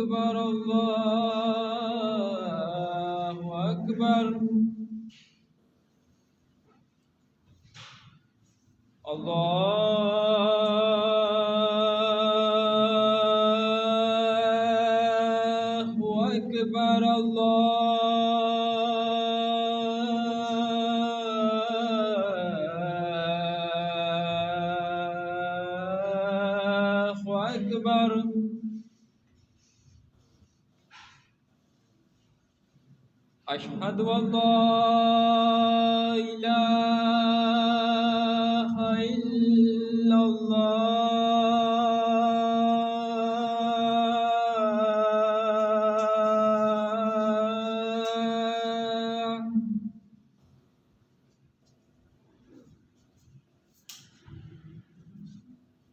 أكبر الله أكبر الله أكبر الله أكبر أشهد أن لا إله إلا الله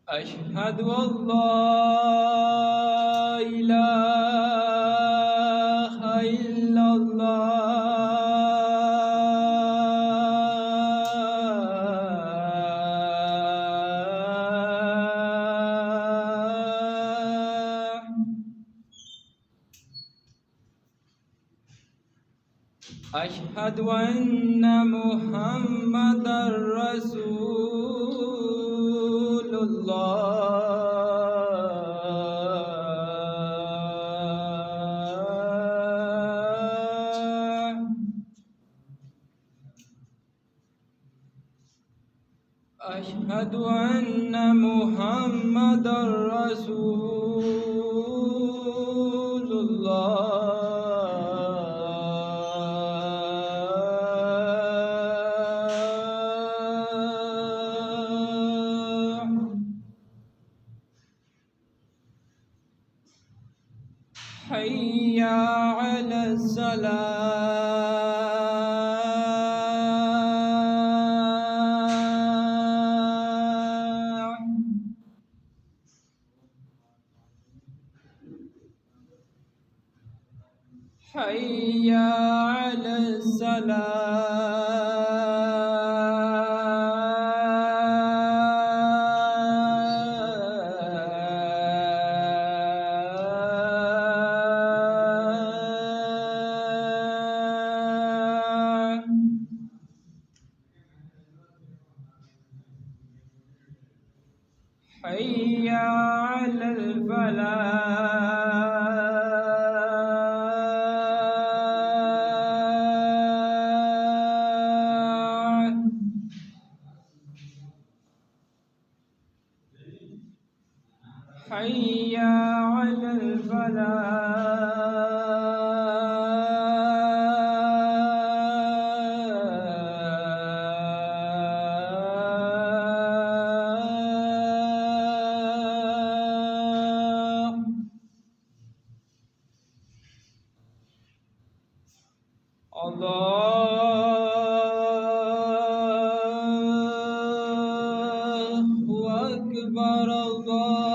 أشهد أن لا إله إلا الله أشهد أن محمدا رسول الله أشهد أن محمدا رسول الله حي على الصلاة حي على الصلاة حي على الفلاح حي على الفلاح الله أكبر الله